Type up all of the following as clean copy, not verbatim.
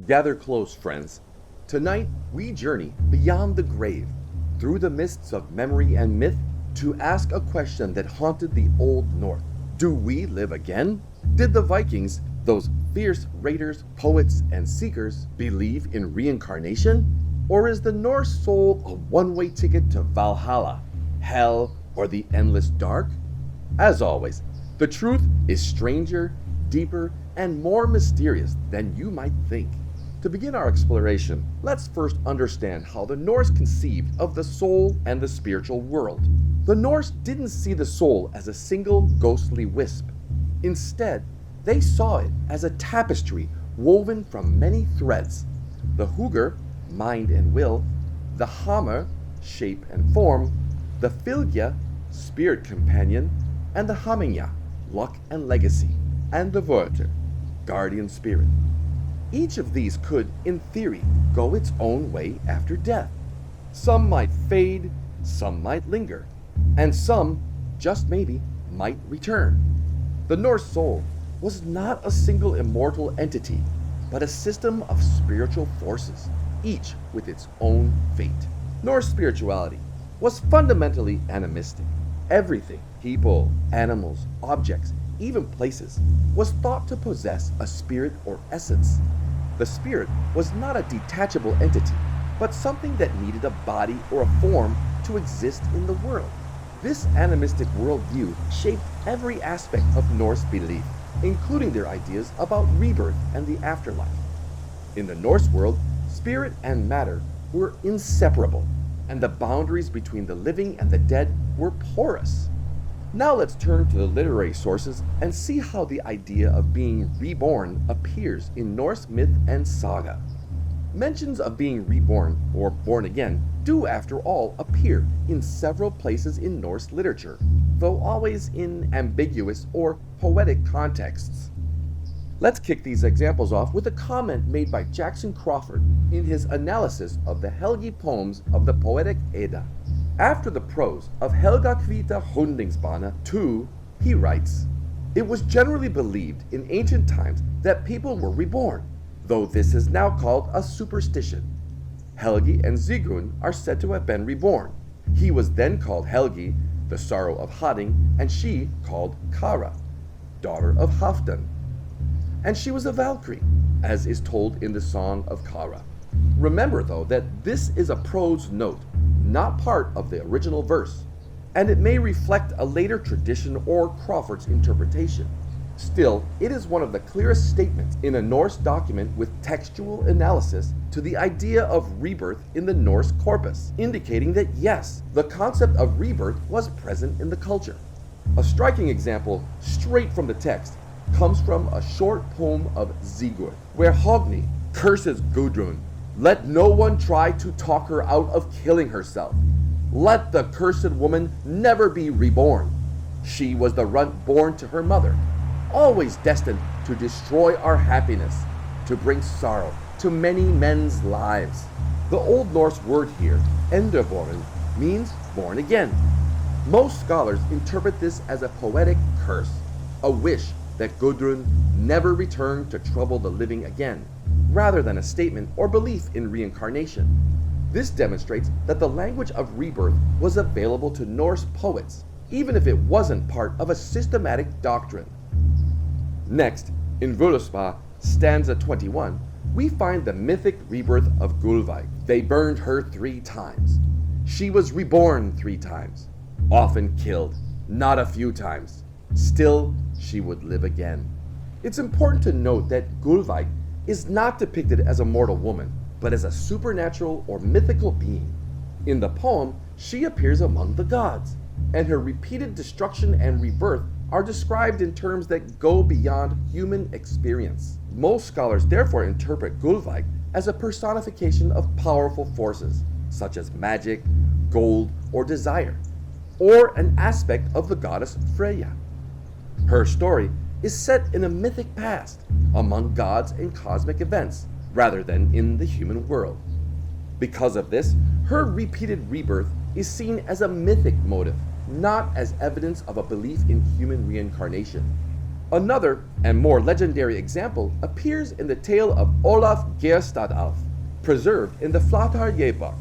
Gather close, friends. Tonight, we journey beyond the grave, through the mists of memory and myth, to ask a question that haunted the Old North. Do we live again? Did the Vikings, those fierce raiders, poets, and seekers, believe in reincarnation? Or is the Norse soul a one-way ticket to Valhalla, hell, or the endless dark? As always, the truth is stranger, deeper, and more mysterious than you might think. To begin our exploration, let's first understand how the Norse conceived of the soul and the spiritual world. The Norse didn't see the soul as a single ghostly wisp. Instead, they saw it as a tapestry woven from many threads. The hugr, mind and will, the hamr, shape and form, the fylgja, spirit companion, and the hamingja, luck and legacy, and the votr, guardian spirit. Each of these could, in theory, go its own way after death. Some might fade, some might linger, and some, just maybe, might return. The Norse soul was not a single immortal entity, but a system of spiritual forces, each with its own fate. Norse spirituality was fundamentally animistic. Everything, people, animals, objects, even places, was thought to possess a spirit or essence. The spirit was not a detachable entity, but something that needed a body or a form to exist in the world. This animistic worldview shaped every aspect of Norse belief, including their ideas about rebirth and the afterlife. In the Norse world, spirit and matter were inseparable, and the boundaries between the living and the dead were porous. Now let's turn to the literary sources and see how the idea of being reborn appears in Norse myth and saga. Mentions of being reborn, or born again, do after all appear in several places in Norse literature, though always in ambiguous or poetic contexts. Let's kick these examples off with a comment made by Jackson Crawford in his analysis of the Helgi poems of the Poetic Edda. After the prose of Helga Kvita Hundingsbana 2, he writes, "It was generally believed in ancient times that people were reborn, though this is now called a superstition. Helgi and Sigrun are said to have been reborn. He was then called Helgi, the sorrow of Hadding, and she called Kara, daughter of Halfdan. And she was a Valkyrie, as is told in the Song of Kara. Remember, though, that this is a prose note, not part of the original verse, and it may reflect a later tradition or Crawford's interpretation. Still, it is one of the clearest statements in a Norse document with textual analysis to the idea of rebirth in the Norse corpus, indicating that yes, the concept of rebirth was present in the culture. A striking example, straight from the text, comes from a short poem of Sigurd, where Hockney curses Gudrun. "Let no one try to talk her out of killing herself. Let the cursed woman never be reborn. She was the runt born to her mother, always destined to destroy our happiness, to bring sorrow to many men's lives." The Old Norse word here, enderborn, means born again. Most scholars interpret this as a poetic curse, a wish that Gudrun never return to trouble the living again, rather than a statement or belief in reincarnation. This demonstrates that the language of rebirth was available to Norse poets, even if it wasn't part of a systematic doctrine. Next, in Völuspá, stanza 21, we find the mythic rebirth of Gullveig. They burned her 3 times. She was reborn 3 times, often killed, not a few times. Still, she would live again. It's important to note that Gullveig is not depicted as a mortal woman, but as a supernatural or mythical being. In the poem, she appears among the gods, and her repeated destruction and rebirth are described in terms that go beyond human experience. Most scholars therefore interpret Gullveig as a personification of powerful forces, such as magic, gold, or desire, or an aspect of the goddess Freyja. Her story is set in a mythic past, among gods and cosmic events, rather than in the human world. Because of this, her repeated rebirth is seen as a mythic motive, not as evidence of a belief in human reincarnation. Another and more legendary example appears in the tale of Olaf Geirstad-Alf, preserved in the Flateyjarbók.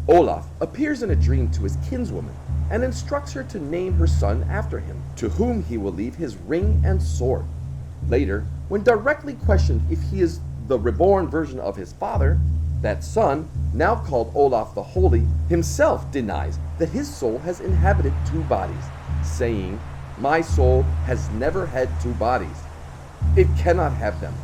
Olaf appears in a dream to his kinswoman and instructs her to name her son after him, to whom he will leave his ring and sword. Later, when directly questioned if he is the reborn version of his father, that son, now called Olaf the Holy, himself denies that his soul has inhabited two bodies, saying, "My soul has never had two bodies. It cannot have them,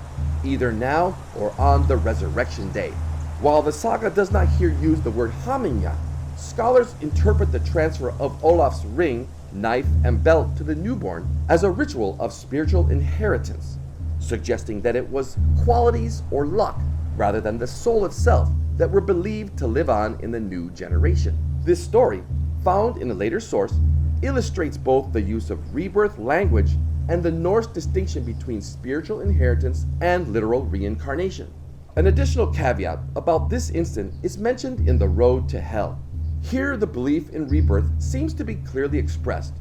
either now or on the resurrection day." While the saga does not here use the word hamingja, scholars interpret the transfer of Olaf's ring, knife, and belt to the newborn as a ritual of spiritual inheritance, suggesting that it was qualities or luck rather than the soul itself that were believed to live on in the new generation. This story, found in a later source, illustrates both the use of rebirth language and the Norse distinction between spiritual inheritance and literal reincarnation. An additional caveat about this instant is mentioned in The Road to Hell. Here the belief in rebirth seems to be clearly expressed,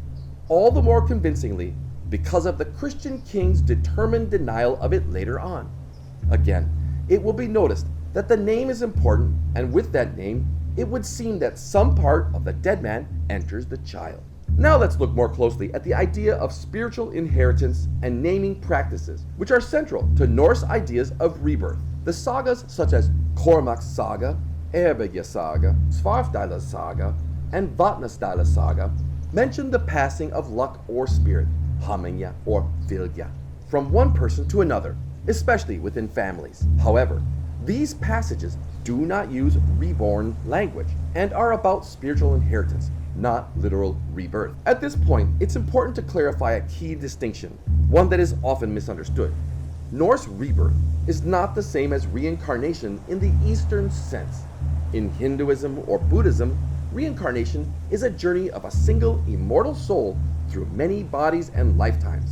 all the more convincingly because of the Christian king's determined denial of it later on. Again, it will be noticed that the name is important, and with that name, it would seem that some part of the dead man enters the child. Now let's look more closely at the idea of spiritual inheritance and naming practices, which are central to Norse ideas of rebirth. The sagas such as Cormac's Saga, Erbegja Saga, Svarfdæla Saga, and Vatnsdæla Saga mention the passing of luck or spirit, hamingja or vilja, from one person to another, especially within families. However, these passages do not use reborn language and are about spiritual inheritance, not literal rebirth. At this point, it's important to clarify a key distinction, one that is often misunderstood. Norse rebirth is not the same as reincarnation in the Eastern sense. In Hinduism or Buddhism, reincarnation is a journey of a single immortal soul through many bodies and lifetimes.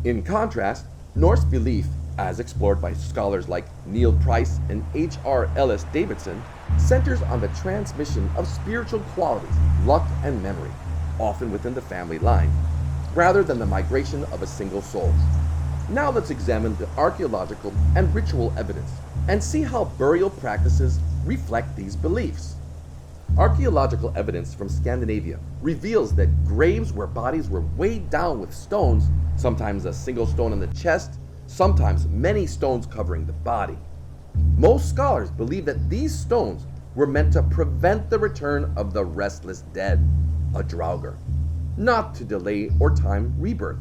In contrast, Norse belief, as explored by scholars like Neil Price and H.R. Ellis Davidson, centers on the transmission of spiritual qualities, luck, and memory, often within the family line, rather than the migration of a single soul. Now let's examine the archaeological and ritual evidence and see how burial practices reflect these beliefs. Archaeological evidence from Scandinavia reveals that graves where bodies were weighed down with stones, sometimes a single stone in the chest, sometimes many stones covering the body. Most scholars believe that these stones were meant to prevent the return of the restless dead, a draugr, not to delay or time rebirth.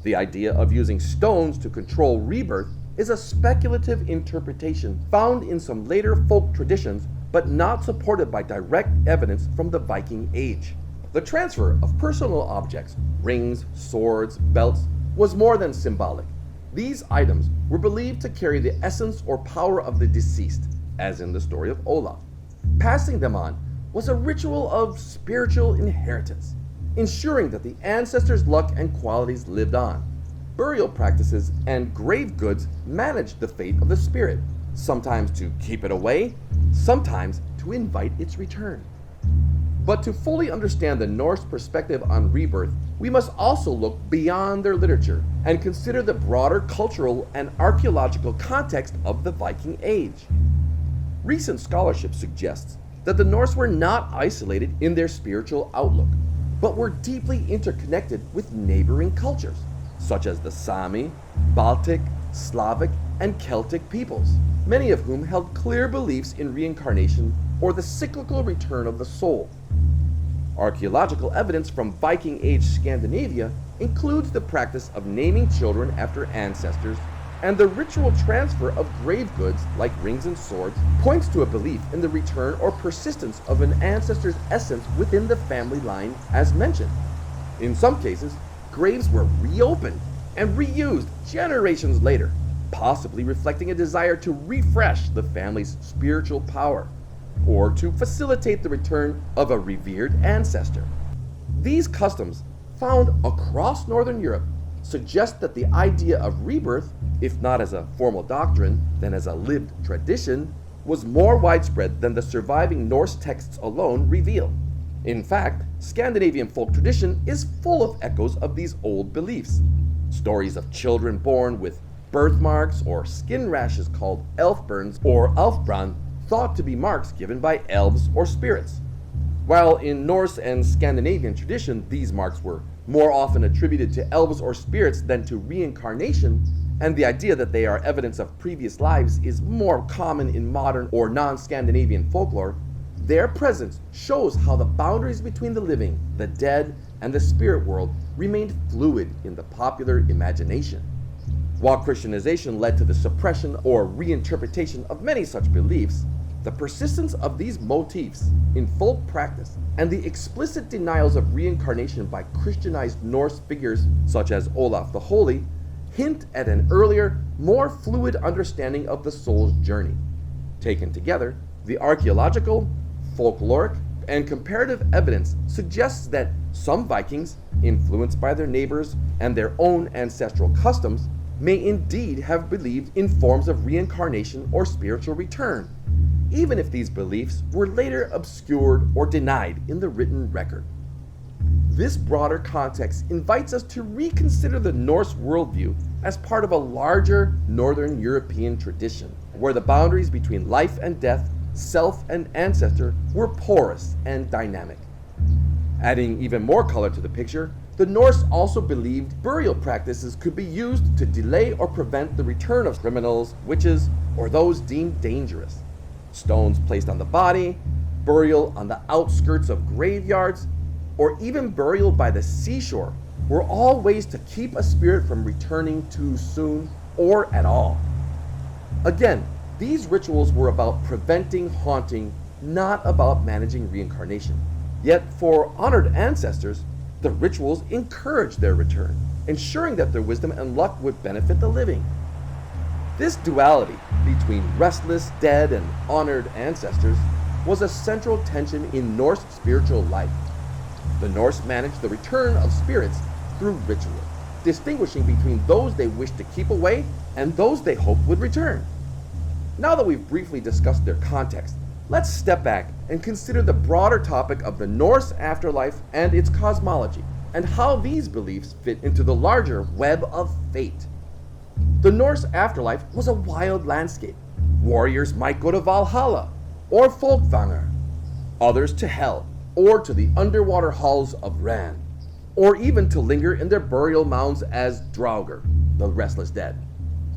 The idea of using stones to control rebirth is a speculative interpretation found in some later folk traditions, but not supported by direct evidence from the Viking Age. The transfer of personal objects, rings, swords, belts, was more than symbolic. These items were believed to carry the essence or power of the deceased, as in the story of Olaf. Passing them on was a ritual of spiritual inheritance, ensuring that the ancestors' luck and qualities lived on. Burial practices and grave goods managed the fate of the spirit, sometimes to keep it away, sometimes to invite its return. But to fully understand the Norse perspective on rebirth, we must also look beyond their literature and consider the broader cultural and archaeological context of the Viking Age. Recent scholarship suggests that the Norse were not isolated in their spiritual outlook, but were deeply interconnected with neighboring cultures, such as the Sami, Baltic, Slavic, and Celtic peoples, many of whom held clear beliefs in reincarnation or the cyclical return of the soul. Archaeological evidence from Viking Age Scandinavia includes the practice of naming children after ancestors, and the ritual transfer of grave goods like rings and swords points to a belief in the return or persistence of an ancestor's essence within the family line as mentioned. In some cases, graves were reopened and reused generations later, possibly reflecting a desire to refresh the family's spiritual power, or to facilitate the return of a revered ancestor. These customs, found across Northern Europe, suggest that the idea of rebirth, if not as a formal doctrine, then as a lived tradition, was more widespread than the surviving Norse texts alone reveal. In fact, Scandinavian folk tradition is full of echoes of these old beliefs. Stories of children born with birthmarks or skin rashes called elfburns or alfbrand, thought to be marks given by elves or spirits. While in Norse and Scandinavian tradition, these marks were more often attributed to elves or spirits than to reincarnation, and the idea that they are evidence of previous lives is more common in modern or non-Scandinavian folklore, their presence shows how the boundaries between the living, the dead, and the spirit world remained fluid in the popular imagination. While Christianization led to the suppression or reinterpretation of many such beliefs, the persistence of these motifs in folk practice and the explicit denials of reincarnation by Christianized Norse figures such as Olaf the Holy hint at an earlier, more fluid understanding of the soul's journey. Taken together, the archaeological, folkloric, and comparative evidence suggests that some Vikings, influenced by their neighbors and their own ancestral customs, may indeed have believed in forms of reincarnation or spiritual return, even if these beliefs were later obscured or denied in the written record. This broader context invites us to reconsider the Norse worldview as part of a larger Northern European tradition, where the boundaries between life and death, self and ancestor were porous and dynamic. Adding even more color to the picture, the Norse also believed burial practices could be used to delay or prevent the return of criminals, witches, or those deemed dangerous. Stones placed on the body, burial on the outskirts of graveyards, or even burial by the seashore were all ways to keep a spirit from returning too soon or at all. Again, these rituals were about preventing haunting, not about managing reincarnation. Yet for honored ancestors, the rituals encouraged their return, ensuring that their wisdom and luck would benefit the living. This duality between restless, dead, and honored ancestors was a central tension in Norse spiritual life. The Norse managed the return of spirits through ritual, distinguishing between those they wished to keep away and those they hoped would return. Now that we've briefly discussed their context, let's step back and consider the broader topic of the Norse afterlife and its cosmology, and how these beliefs fit into the larger web of fate. The Norse afterlife was a wild landscape. Warriors might go to Valhalla, or Folkvanger, others to Hell, or to the underwater halls of Ran, or even to linger in their burial mounds as Draugr, the restless dead.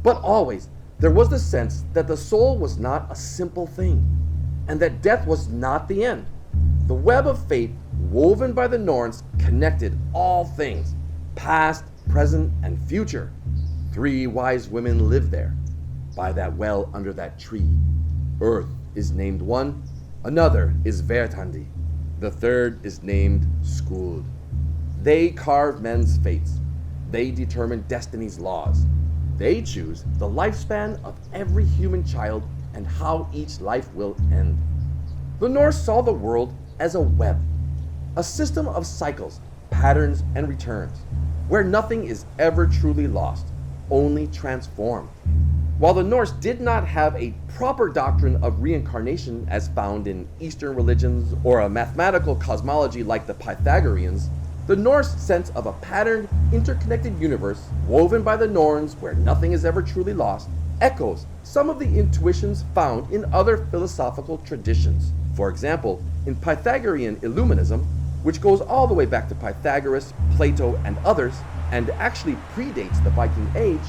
But always, there was the sense that the soul was not a simple thing, and that death was not the end. The web of fate woven by the Norns connected all things, past, present, and future. 3 wise women lived there, by that well under that tree. Earth is named one, another is Vertandi, the third is named Skuld. They carve men's fates. They determine destiny's laws. They choose the lifespan of every human child and how each life will end. The Norse saw the world as a web, a system of cycles, patterns, and returns, where nothing is ever truly lost, only transformed. While the Norse did not have a proper doctrine of reincarnation as found in Eastern religions or a mathematical cosmology like the Pythagoreans, the Norse sense of a patterned, interconnected universe woven by the Norns where nothing is ever truly lost echoes some of the intuitions found in other philosophical traditions. For example, in Pythagorean Illuminism, which goes all the way back to Pythagoras, Plato, and others, and actually predates the Viking Age,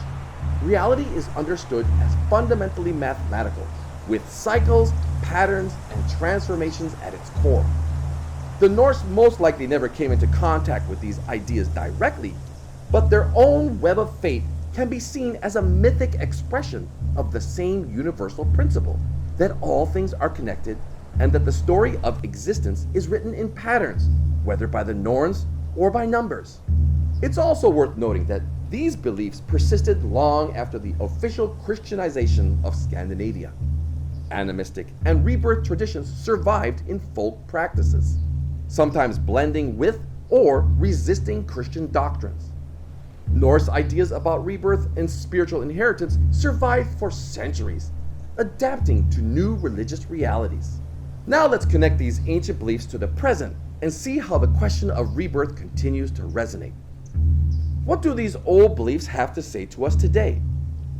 reality is understood as fundamentally mathematical, with cycles, patterns, and transformations at its core. The Norse most likely never came into contact with these ideas directly, but their own web of fate can be seen as a mythic expression of the same universal principle, that all things are connected and that the story of existence is written in patterns, whether by the Norns or by numbers. It's also worth noting that these beliefs persisted long after the official Christianization of Scandinavia. Animistic and rebirth traditions survived in folk practices, sometimes blending with or resisting Christian doctrines. Norse ideas about rebirth and spiritual inheritance survived for centuries, adapting to new religious realities. Now let's connect these ancient beliefs to the present and see how the question of rebirth continues to resonate. What do these old beliefs have to say to us today?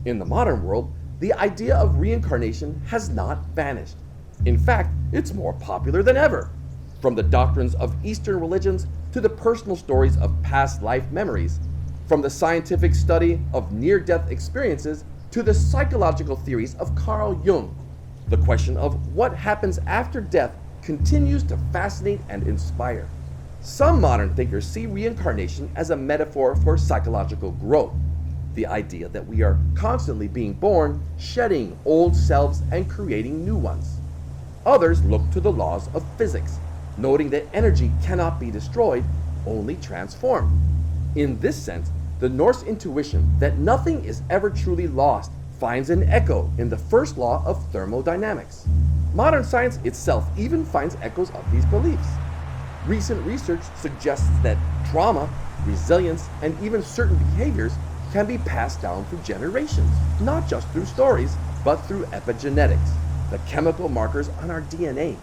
In the modern world, the idea of reincarnation has not vanished. In fact, it's more popular than ever. From the doctrines of Eastern religions to the personal stories of past life memories, from the scientific study of near-death experiences to the psychological theories of Carl Jung, the question of what happens after death continues to fascinate and inspire. Some modern thinkers see reincarnation as a metaphor for psychological growth, the idea that we are constantly being born, shedding old selves and creating new ones. Others look to the laws of physics, noting that energy cannot be destroyed, only transformed. In this sense, the Norse intuition that nothing is ever truly lost finds an echo in the first law of thermodynamics. Modern science itself even finds echoes of these beliefs. Recent research suggests that trauma, resilience, and even certain behaviors can be passed down through generations, not just through stories, but through epigenetics, the chemical markers on our DNA.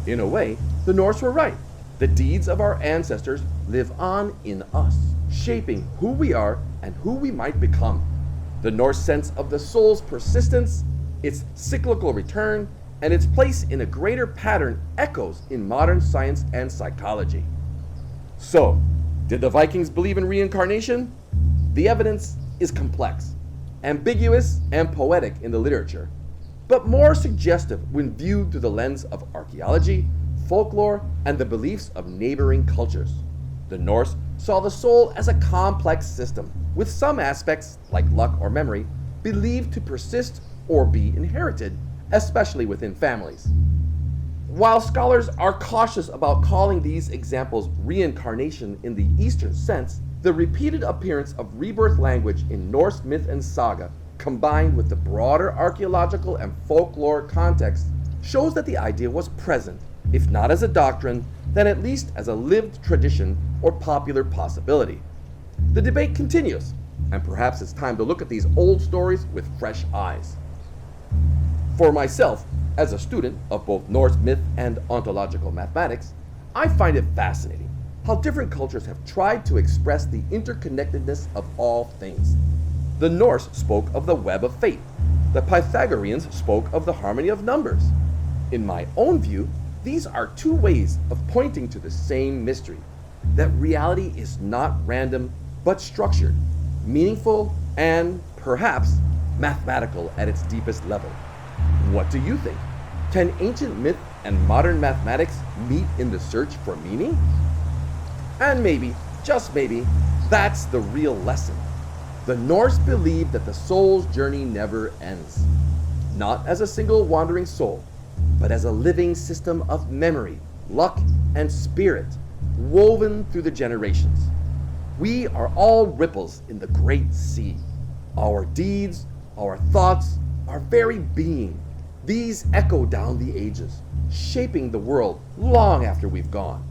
In a way, the Norse were right. The deeds of our ancestors live on in us, shaping who we are and who we might become. The Norse sense of the soul's persistence, its cyclical return, and its place in a greater pattern echoes in modern science and psychology. So, did the Vikings believe in reincarnation? The evidence is complex, ambiguous, and poetic in the literature, but more suggestive when viewed through the lens of archaeology, folklore, and the beliefs of neighboring cultures. The Norse saw the soul as a complex system, with some aspects, like luck or memory, believed to persist or be inherited, especially within families. While scholars are cautious about calling these examples reincarnation in the Eastern sense, the repeated appearance of rebirth language in Norse myth and saga, combined with the broader archaeological and folklore context, shows that the idea was present, if not as a doctrine, then at least as a lived tradition or popular possibility. The debate continues, and perhaps it's time to look at these old stories with fresh eyes. For myself, as a student of both Norse myth and ontological mathematics, I find it fascinating how different cultures have tried to express the interconnectedness of all things. The Norse spoke of the web of fate. The Pythagoreans spoke of the harmony of numbers. In my own view, these are two ways of pointing to the same mystery, that reality is not random, but structured, meaningful, and perhaps mathematical at its deepest level. What do you think? Can ancient myth and modern mathematics meet in the search for meaning? And maybe, just maybe, that's the real lesson. The Norse believed that the soul's journey never ends, not as a single wandering soul, but as a living system of memory, luck, and spirit, woven through the generations. We are all ripples in the great sea. Our deeds, our thoughts, our very being, these echo down the ages, shaping the world long after we've gone.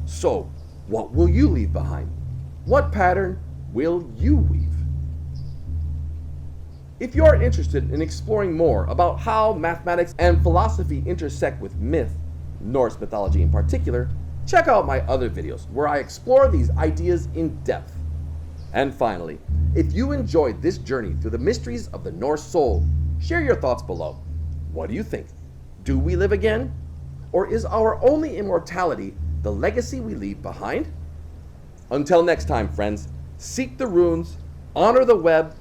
So, what will you leave behind? What pattern will you weave? If you're interested in exploring more about how mathematics and philosophy intersect with myth, Norse mythology in particular, check out my other videos where I explore these ideas in depth. And finally, if you enjoyed this journey through the mysteries of the Norse soul, share your thoughts below. What do you think? Do we live again? Or is our only immortality the legacy we leave behind? Until next time, friends, seek the runes, honor the web,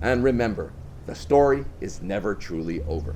and remember, the story is never truly over.